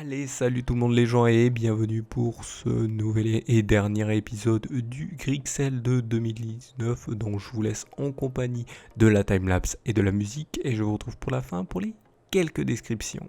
Allez, salut tout le monde les gens et bienvenue pour ce nouvel et dernier épisode du Grixel de 2019 dont je vous laisse en compagnie de la timelapse et de la musique et je vous retrouve pour la fin pour les quelques descriptions.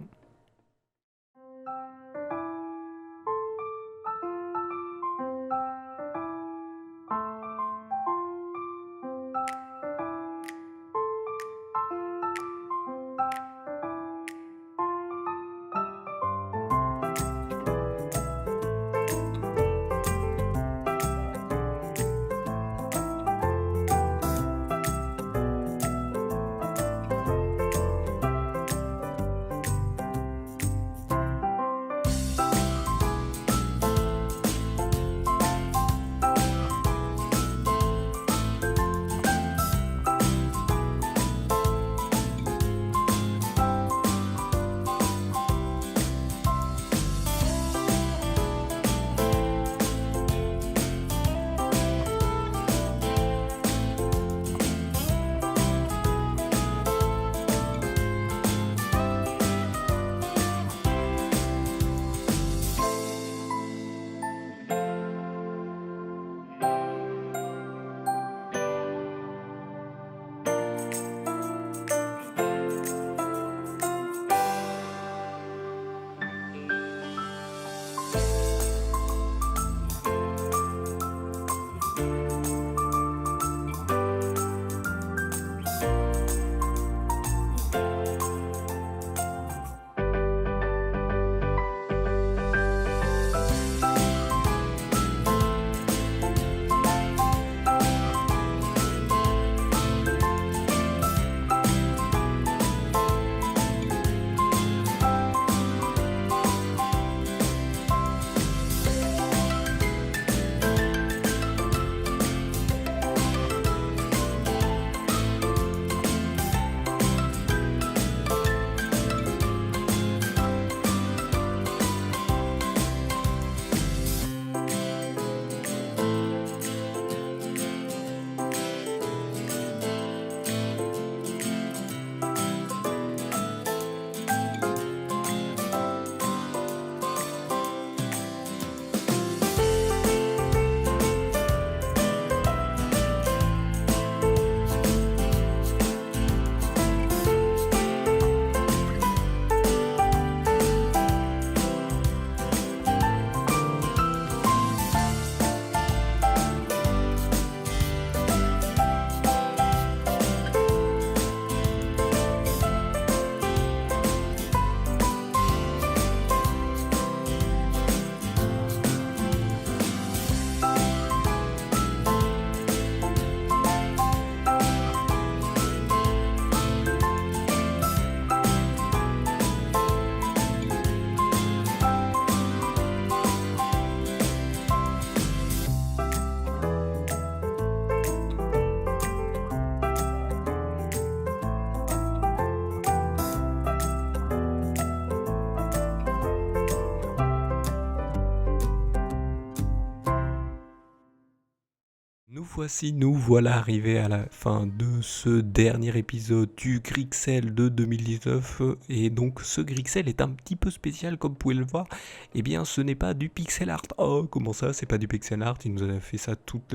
Nous voilà arrivés à la fin de ce dernier épisode du Grixel de 2019 et donc ce Grixel est un petit peu spécial comme vous pouvez le voir. Eh bien ce n'est pas du pixel art. Oh comment ça c'est pas du pixel art, il nous a fait ça toute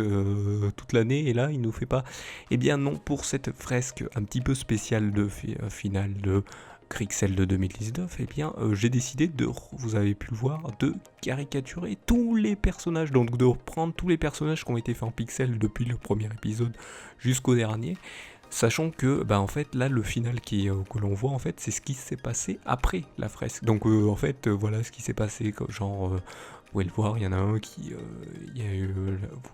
l'année et là il nous fait pas. Eh bien non, pour cette fresque un petit peu spéciale de finale de Grixel de 2019, eh bien j'ai décidé de, vous avez pu le voir, de caricaturer tous les personnages, donc de reprendre tous les personnages qui ont été faits en pixel depuis le premier épisode jusqu'au dernier, sachant que en fait là le final que l'on voit en fait c'est ce qui s'est passé après la fresque, donc en fait voilà ce qui s'est passé, genre vous pouvez le voir, il y en a un qui, il y a eu,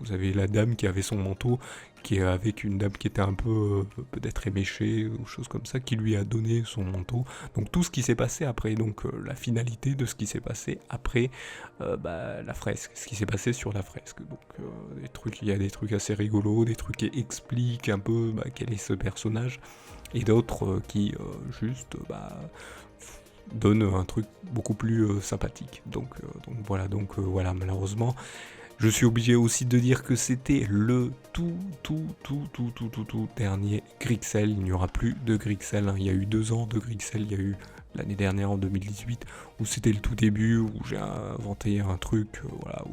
vous avez la dame qui avait son manteau, qui est avec une dame qui était un peu peut-être éméchée ou chose comme ça, qui lui a donné son manteau. Donc tout ce qui s'est passé après, donc la finalité de ce qui s'est passé après la fresque, ce qui s'est passé sur la fresque. Donc des trucs, il y a des trucs assez rigolos, des trucs qui expliquent un peu quel est ce personnage, et d'autres qui juste donne un truc beaucoup plus sympathique. Donc voilà, malheureusement Je suis obligé aussi de dire que c'était le tout dernier Grixel. Il n'y aura plus de Grixel, hein. Il y a eu 2 ans de Grixel, il y a eu l'année dernière en 2018 où c'était le tout début, où j'ai inventé un truc, voilà, où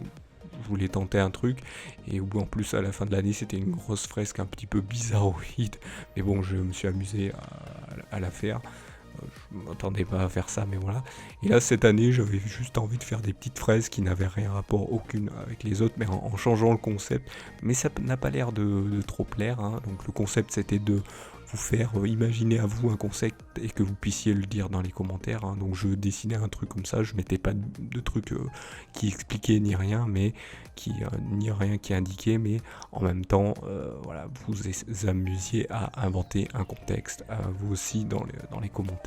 je voulais tenter un truc, et où en plus à la fin de l'année c'était une grosse fresque un petit peu bizarroïde, mais bon, je me suis amusé à la faire. Je ne m'attendais pas à faire ça, mais voilà. Et là, cette année, j'avais juste envie de faire des petites fraises qui n'avaient rien à rapport aucune avec les autres, mais en changeant le concept. Mais ça n'a pas l'air de trop plaire, hein. Donc le concept, c'était de vous faire imaginer à vous un concept et que vous puissiez le dire dans les commentaires, hein. Donc je dessinais un truc comme ça, je mettais pas de trucs qui expliquaient ni rien, mais ni rien qui indiquait, mais en même temps, voilà, vous amusiez à inventer un contexte, vous aussi dans les commentaires.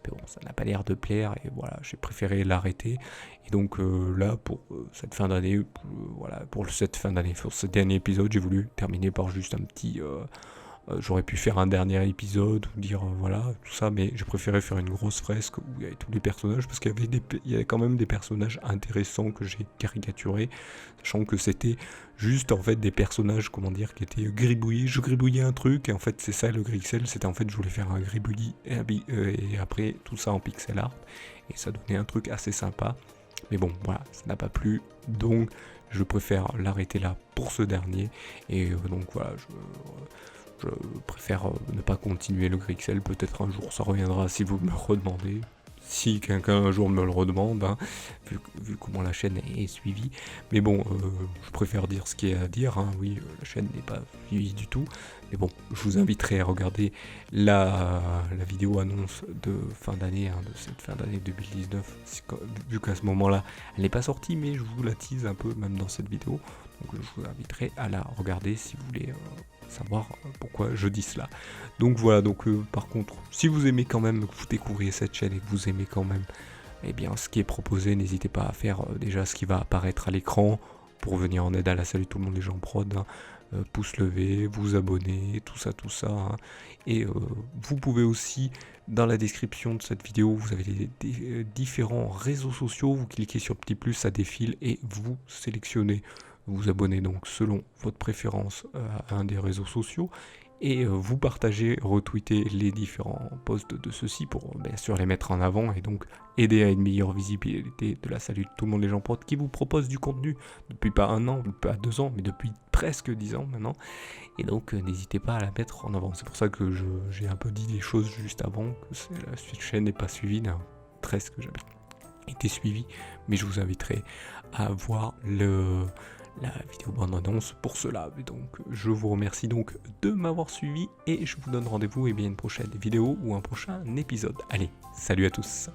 Mais bon, ça n'a pas l'air de plaire, et voilà, j'ai préféré l'arrêter. Et donc là, pour cette fin d'année, voilà, pour ce dernier épisode, j'ai voulu terminer par juste un petit... j'aurais pu faire un dernier épisode ou dire voilà tout ça, mais j'ai préféré faire une grosse fresque où il y avait tous les personnages, parce qu'il y avait quand même des personnages intéressants que j'ai caricaturés, sachant que c'était juste en fait des personnages, comment dire, qui étaient gribouillés. Je gribouillais un truc et en fait c'est ça le Grixel, c'était en fait je voulais faire un gribouillis et après tout ça en pixel art, et ça donnait un truc assez sympa. Mais bon, voilà, ça n'a pas plu, donc je préfère l'arrêter là pour ce dernier. Et donc voilà, je préfère ne pas continuer le Grixel. Peut-être un jour ça reviendra si vous me redemandez. Si quelqu'un un jour me le redemande, hein, vu comment la chaîne est suivie. Mais bon, je préfère dire ce qu'il y a à dire, hein. Oui, la chaîne n'est pas suivie du tout. Mais bon, je vous inviterai à regarder la vidéo annonce de fin d'année, hein, de cette fin d'année 2019. Vu qu'à ce moment-là, elle n'est pas sortie, mais je vous la tease un peu même dans cette vidéo. Donc je vous inviterai à la regarder si vous voulez savoir pourquoi je dis cela. Donc voilà, donc par contre, si vous aimez quand même, que vous découvrez cette chaîne et que vous aimez quand même, eh bien ce qui est proposé, n'hésitez pas à faire déjà ce qui va apparaître à l'écran pour venir en aide à la Salut tout le monde les gens prod, hein. Pouce levé, vous abonner, tout ça, hein. Et vous pouvez aussi, dans la description de cette vidéo, vous avez des différents réseaux sociaux, vous cliquez sur petit plus, ça défile et vous sélectionnez, vous abonnez donc selon votre préférence à un des réseaux sociaux, et vous partagez, retweetez les différents posts de ceux-ci pour bien sûr les mettre en avant et donc aider à une meilleure visibilité de la Salut tout le monde les gens prod, qui vous propose du contenu depuis pas 1 an, pas 2 ans, mais depuis presque 10 ans maintenant. Et donc n'hésitez pas à la mettre en avant. C'est pour ça que j'ai un peu dit les choses juste avant, que la chaîne n'est pas suivie, n'a presque jamais été suivie, mais je vous inviterai à voir la vidéo bande annonce pour cela. Et donc je vous remercie donc de m'avoir suivi et je vous donne rendez-vous une prochaine vidéo ou un prochain épisode. Allez, salut à tous.